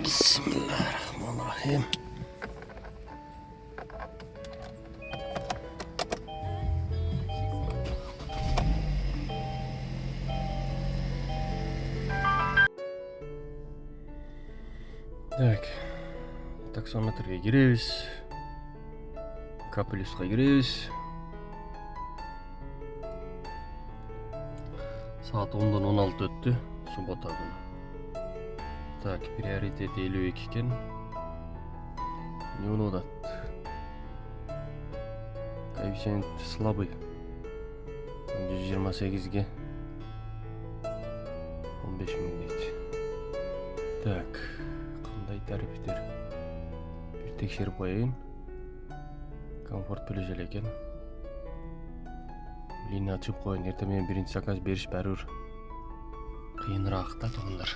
Bismillahirrahmanirrahim. Так, таксометрге киребиз. Капелюсқа киребиз. Saat 10'dan 16 öttü. Суббота күні. Так, приоритет 52 екен. Не унудат. Коэффициент слабый. 128-ге 15 мың дейді. Так, қандай тарифтер? Bir текшеріп қояйын. Комфорт плюс екен. Линия açып қойын. Ерте мен бірінші заказ беріш бәрір қиынырақ та туғандар.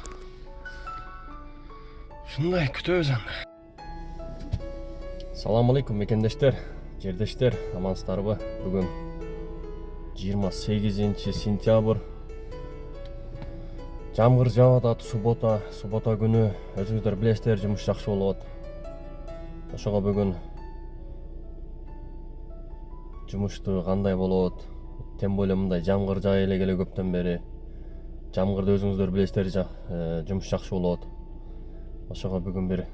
Шындай күтөбүз анда. Салам алейкум мекендештер, жердештер, амансыздарбы? Бүгүн 28 сентябрь. Жамгыр жаап атат, суббота күнү. Өзүңүздөр билесиздер, жумуш жакшы болот. Ошого бүгүн жумушту кандай болот? Тем более мындай жамгыр жаай эле көптөн бери. Жамгырды өзүңүздөр билесиздер, жумуш жакшы болот. Ошого бүгүн бир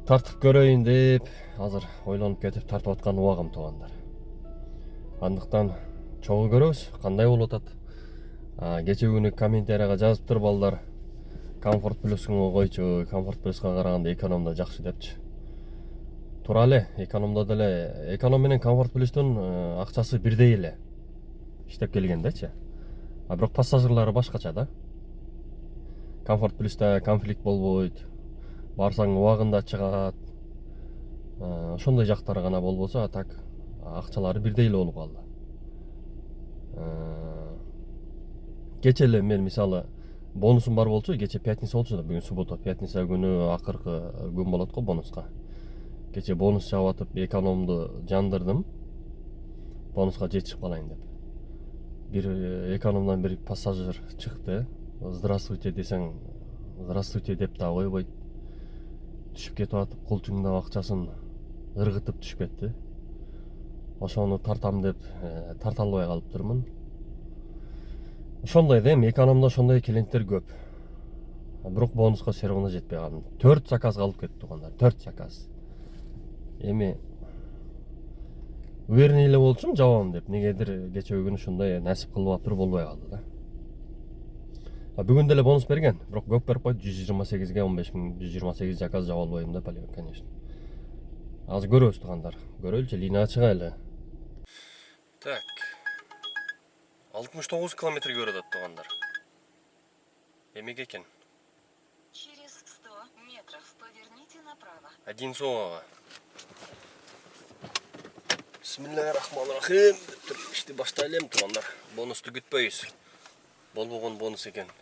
тартып көрөйүн деп, азыр ойлонуп кетип тартып аткан убагым туугандар. Андыктан чогуу көрөбүз, кандай болуп атат. Кече күнү комментарияга жазыптыр балдар. Комфорт плюсуңу койчу, комфорт плюска караганда экономда жакшы депчи. Туура эле, экономдо деле, эконом менен комфорт плюстун акчасы бирдей эле. Иштеп келгендечи. Бирок пассажирлары башкача да. Комфорт плюста конфликт болбойт. Барсаң убагында чыгат. Ошондой жактары гана болбосо, а так акчалары бирдей эле болуп калды. Кече эле мен мисалы бонусум бар болчу, кече пятница болчу да, бүгүн суббота, пятница күнү акыркы күн болот го бонуска. Кече бонус жаап атып экономду жандырдым. Бонуска жетишип калайын деп. Бир экономдон бир пассажир чыкты. Здравствуйте десең, здравствуйте деп да койбойт. Түшүп кетип атып, колчуңдагы акчасын ыргытып түшүп кетти. Ошону тартам деп тарта албай калыптырмын. Ошондой да, эми экономдо ошондой клиенттер көп. Бирок бонуска все равно жетпей калдым. 4 заказ калып кетти туугандар, 4 заказ. Эми уверенный эле болчумун жабам деп. Негедир кечеги күнү ушундай насип кылып атыр, болбой калды да. Бүгүн деле бонус берген, бирок көп берип койду. 128ге 15 мың, 128 заказ жаба албайм да, конечно. Азыр көрөбүз туугандар. Көрөлүчү, линия чыга эле. Так. 69 километр көрөт туугандар. Эмеге экен? Через 100 метров поверните направо. Один соға. Bismillahirrahmanirrahim. İşte başlayalım tуугандар. Бонусту күтпөйүз. Болбогон бонус экен.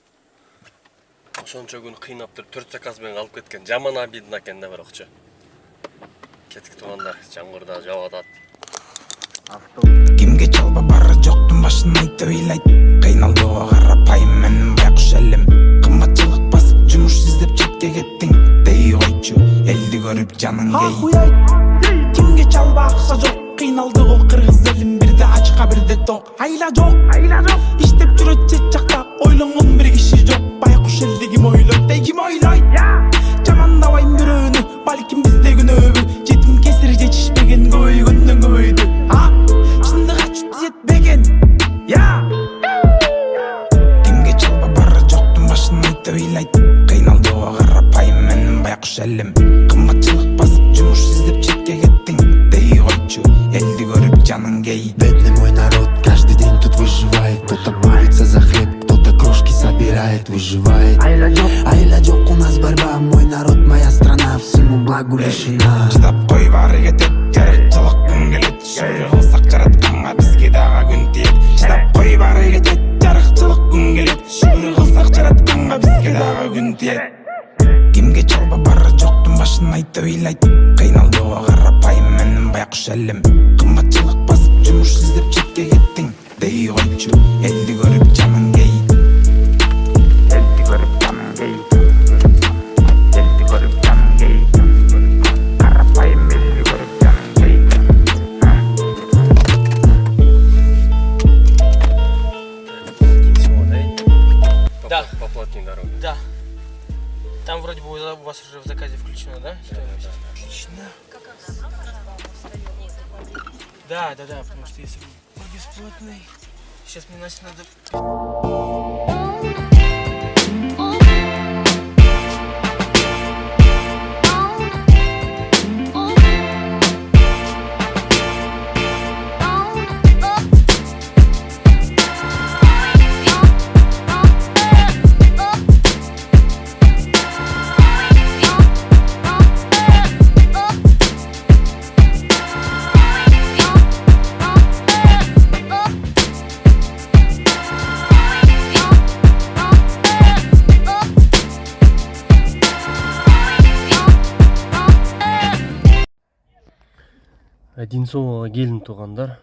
Ошончо күн кыйнап туруп 4 заказ менен алып кеткен. Жаман обидно экен да бирокчу. Кетик туугандар, жамгырда жаап атат. Кимге чалба бары жоктун башын айтып ыйлайт. Кыйналдыга карапайм менин байкуш элим. Кымбатчылык басып жумуш издеп четке кеттиң. Дей койчу, элди көрүп жаның кей. Кимге чалба акча жок, кыйналдыга кыргыз элим. Бирде ачка бирде ток. Айла жок. Иштеп жүрөт чет жакта, ойлонгон бир киши жок. Байкуш элди ким ойлойт, дей ким ойлойт? Жамандабайм бирөөнү, балким бизде күнөөбү. Жетим кесир жетишпеген көбөйгөндөн көбөйдү. Чындыгы чут жетпеген. Кимге чалба бары жоктун башын айтып ыйлайт. Кыйналдыга карапайм менин байкуш элим. Кымбатчылык басып жумуш издеп четке кеттиң. Дей койчу, элди көрүп жаның кей. Бедный мой народ каждый день тут выживает. Кто-то борется за хлеб, кто-то крошки собирает, выживает. Айла жок, у нас борьба, мой народ, моя страна, всему благу решена. Чыдап кой бары кетет, жарыкчылык күн келет. Шөйрө кылсак жаратканга бизге дагы күн тиет. Чыдап кой бары кетет, жарыкчылык күн келет. Шөйрө кылсак жаратканга бизге дагы күн тиет. Кимге чалба бары жоктун башын айтып ыйлайт. Кыйналдыга карапайм менин байкуш элим. Кымбатчылык басып жумуш издеп четке кеттиң. Дей койчу, элди көрүп жаның кей. Элди көрүп жаның кей. вроде бы у вас уже в заказе включено, да? Стоимость? Отлично. Да, потому что если бесплатный. Сейчас мне Настя надо. Одинцовага келин туугандар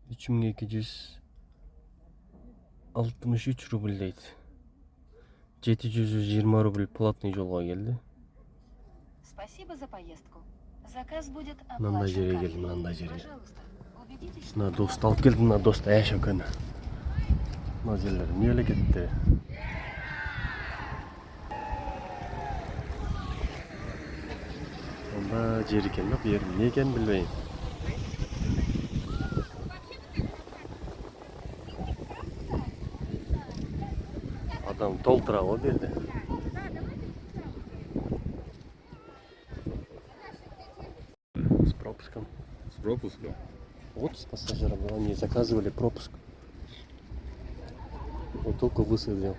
3263 рубль дейт. 720 рубль платный жолго келди. Спасибо за поездку. Заказ будет Мындай оплачен жерге картой. келдим, мындай жерге. Пожалуйста, убедитесь, что Мына досту алып келдим, мына дост аяш экен. Мына жерлер эмне эле кетти. Мында жер экен да, бу жер эмне экенин билбейм. Адам толтура го берди. С пропуском. С пропуском? Вот с пассажиром, они заказывали пропуск. Вот только высадил.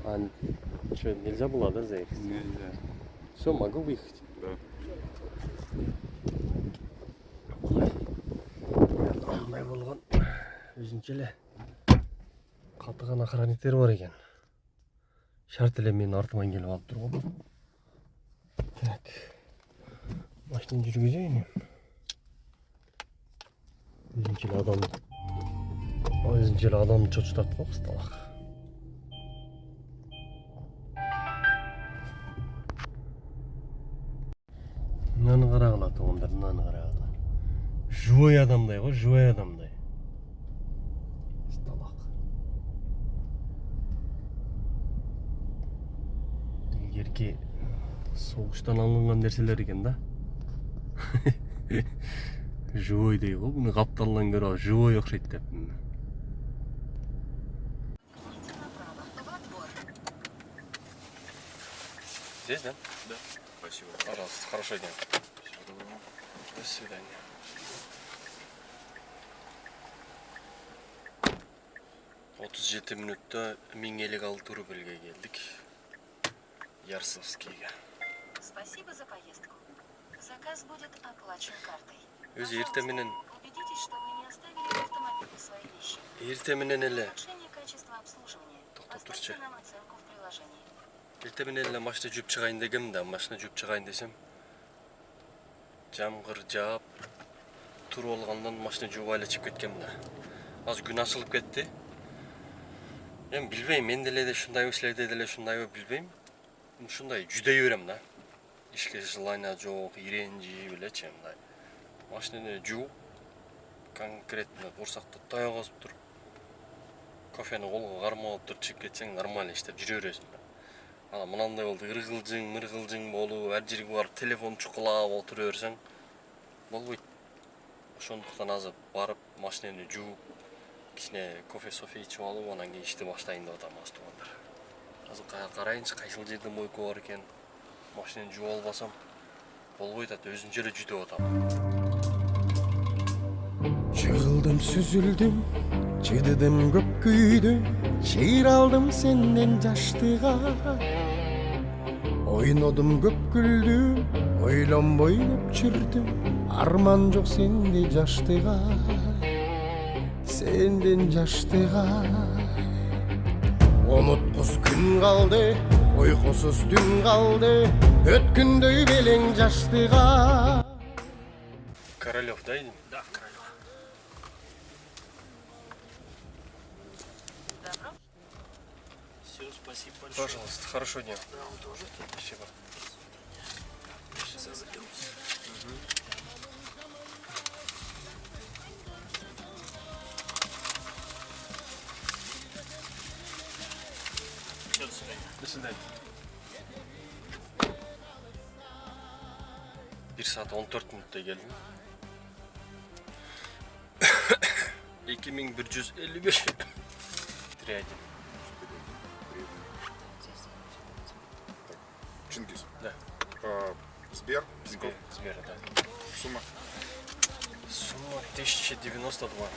А что, нельзя было, да, заехать? Нельзя. Все, могу выехать? Да. Андай болгон. Өзүнчө эле катыган охранниктер бар экен. Шарт эле менин артыман келип алып турган. Так. Машинаны жүргүзөйүн мен. Өзүнчө эле адамды чочутат го кысталак. Мынаны карагыла туугандар, мынаны карагыла. Живой адамдай го, живой адамдай. Кысталак. Илгерки согуштан алынган нерселер экен да. Живой дей го, буну капталдан көрүп живой окшойт деп. идите направо, во двор. Здесь, да? Да. Спасибо. Пожалуйста, хорошего дня. До свидания. Отуз жети мүнөттө 1056 рубльге келдик. Ярсовскийге. Спасибо за поездку. Заказ будет оплачен картой. Өзү эрте менен Убедитесь, что вы не оставили в автомобиле свои вещи. эрте менен эле Улучшение качества обслуживания. Токтоп Поставьте турчу. нам оценку в приложении. эрте менен эле машина жууп чыгайын дегем да, машина жууп чыгайын десем жамгыр жаап туруп алгандан машина жуубай эле чыгып кеткем да. Азыр күн ачылып кетти. Эми билбейм, мен деле ушундайбы, силерде деле ушундайбы билбейм. Ушундай жүдөй берем да. Ишке желание жок, иренжип элечи мындай. Машинаны жууп, конкретно курсакты таяк басып туруп, кофени колго кармап алып туруп чыгып кетсең нормально иштеп жүрө бересиң да. Ана мынандай болду, ыргылжың болуп, ар жерге барып телефон чукулап отура берсең болбойт. Ошондуктан азыр барып машинаны жууп, кичине кофе ичип алып, анан кийин ишти баштайын деп атам аз туугандар. Азыр карайынчы кайсыл жерде мойка бар экен. Машинаны жууп албасам болбойт ат, өзүнчө эле жүдөп атам. Жығылдым, сүзүлдүм, чыдыдым көп күйдүм, шыйыр алдым сенден жаштыга. Ойнодум көп күлдүм, ойлонбой көп жүрдүм, арман жок сенде жаштыга, сенден жаштыга. Уnutkuz күн калды, уйкусуз түн калды, өткүндөй белең жаштыга. Королёв, да, идем? Да, Королёв. Добро? Все, спасибо большое. Пожалуйста, хорошего дня. Да, вам тоже. Спасибо. Сейчас я заберусь. До свидания. 1 saat 14 minutта келдім. 2155 3-1. Чингис. Да. Сбер. Сбер, да. Сумма. Сумма 1092.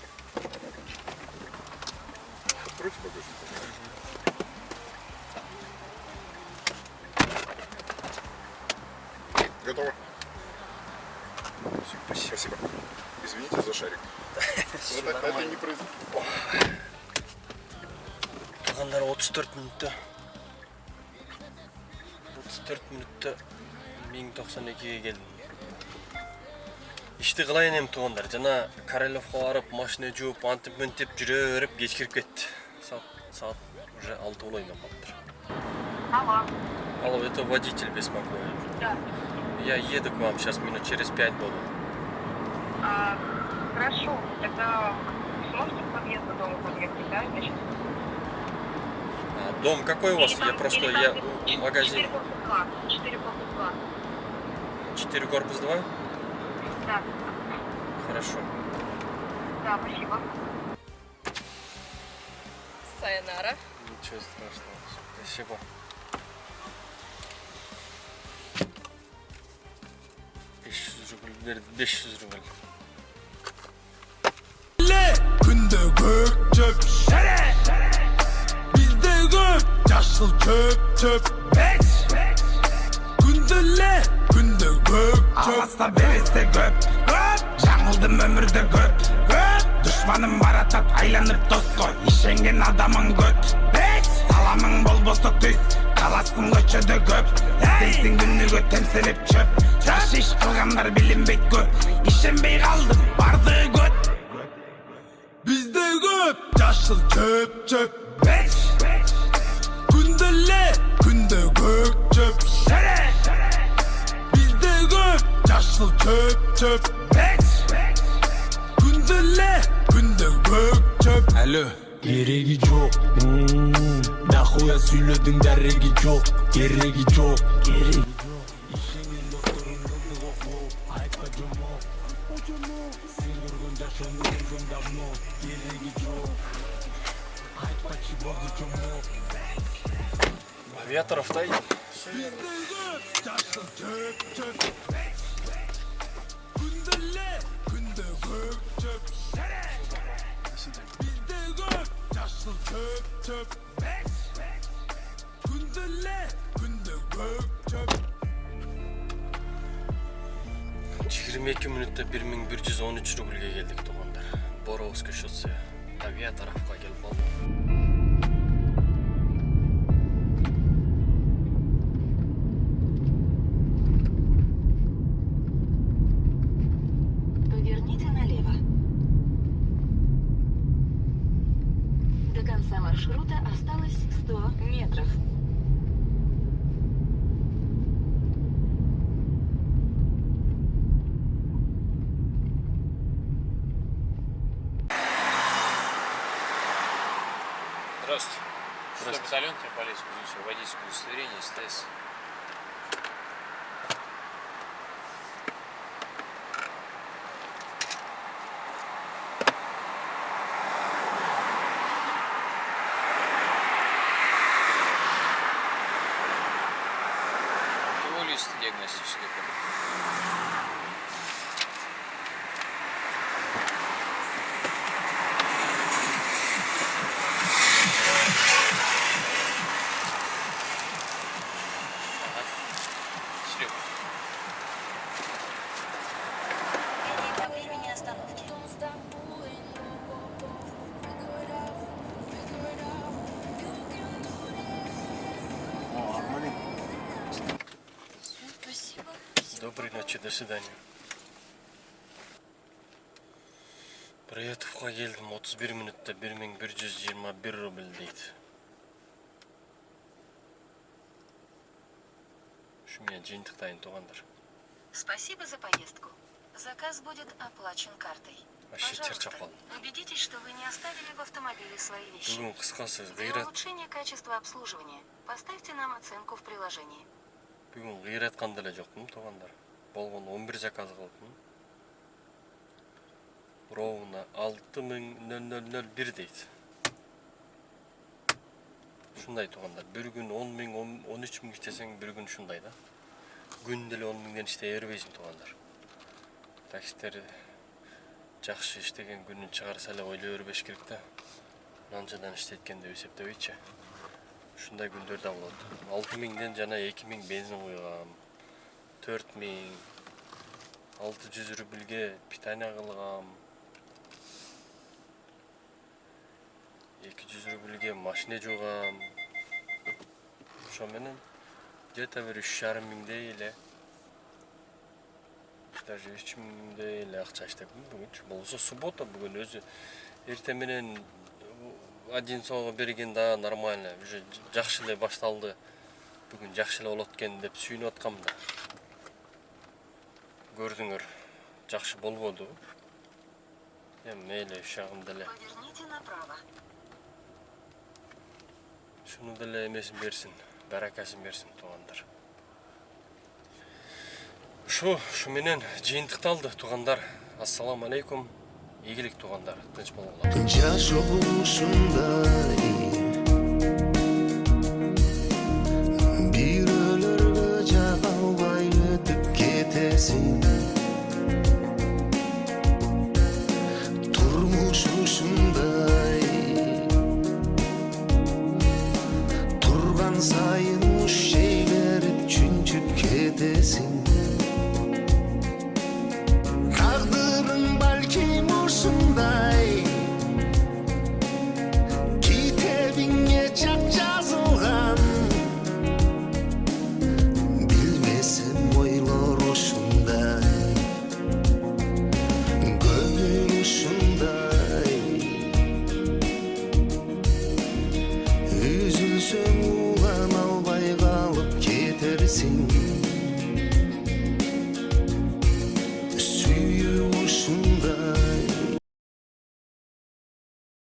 Откройте багажник. Готово. Спасибо. Извините за шарик. Это не произошло. Туғандар 34 минутта. 34 минутта 1092-ге келдім. Ишти кылайын эми туғандар. Жана Королевка барып, машина жууп, антип-ментип жүрө берип кечкирип кетти. Саат уже 6 болойн деп калыптыр. Алло. Алло, это водитель беспокоит. Да. Я еду к вам сейчас минут через 5 буду. Хорошо. Это сможете к подъезду дома подъехать, да? Я сейчас... Дом какой у вас? Я просто, я в магазин. 4 корпус 2. 4 корпус 2? Да. Хорошо. Да, спасибо. Сайонара. Ничего страшного. Спасибо. Рубль, 500 рубль. Күнде көк чөп шәре Бізде көп жашыл чөп Күнде көк чөп Аласа бересе көп Жаңылдым өмірде көп Дұшманым баратат айланып досқа Ишенген адамың көт Саламың болбосо түс Қаласың көчөдө көп Іздейсің күнігө темселеп чөп Жаш иш қылғандар білінбейт көп Ишенбей қалдым барды көт Bizde köp, yaşıl çöp Günde gök çöp Bizde köp, yaşıl çöp Günde gök çöp Alo Gereği çok Nahuya söyledin deregi çok Gereği çok İşinin doktorun kıldı oku Ayıkta cumok Sen görgün yaşını görgün davno Gereği çok Ayıkta çibozu cumok Авиаторовтайdım. Bizde köp, yaşıl çöp Günde gök çöp Bizde köp, yaşıl çöp Günde gök çöp 22 минутта 1113 рубльге келдік туғандар. Боровский шоссе. Авиаторовқа келіп қалдым. Поверните налево. До конца маршрута осталось 100 метров. Здравствуйте. Здравствуйте. Батальон полиции, водительское удостоверение, СТС. Его лист диагностический. До времени остановки. Спасибо. Доброй ночи, до свидания. Приятовқа келдім, 31 минутта 1121 рубль дейді. Мен жиынтықтайын туғандар. Спасибо за поездку. Заказ будет оплачен картой. Вообще чарчап Пожалуйста, калдым. убедитесь, что вы не оставили в автомобиле свои вещи. Бүгүн кыскасы Для кыйрат. улучшения качества обслуживания поставьте нам оценку в приложении. Бүгүн кыйраткан деле жокмун туугандар. Болгону 11 заказ кылыптым. Ровно 6000 дейт. Ушундай туугандар. Bir күн 10.000, 13.000 иштесең bir күн ушундай да. Күн деле 10.000ден иштей бербейсиң туугандар. Такситтер жакшы иштеген күнүн чыгарса эле ойлой бербеш керек да. Анчадан иштейт экен деп эсептебейчи. Ушундай күндөр да болот. 6000ден жана 2000 бензин куйгам. 4000 600 рубльге питание кылгам. 200 рубльге машина жуугам. Ошо менен где-то bir 3,5 миңдей эле. Даже 3 миңдей эле акча иштепмин бүгүнчү. Болсо суббота бүгүн өзү эртең менен 1 соого берген да нормально. Уже жакшы эле башталды. Бүгүн жакшы эле болот экен деп сүйүнүп аткам да. Көрдүңөр, жакшы болбоду. Эми мейли ушагым деле. Поверните направо. Шуну деле эмесин берсин, баракасын берсин туугандар. Ушу менен жыйынтыкталды туугандар. Ассаламу алейкум. Ийгилик туугандар, тынч болуңуздар. Жашоом ушундай бирөөлөргө жаба албай өтүп кетесиң. Турмуш ушундай турган сайын уш жей берип чүнчүп кетесиң.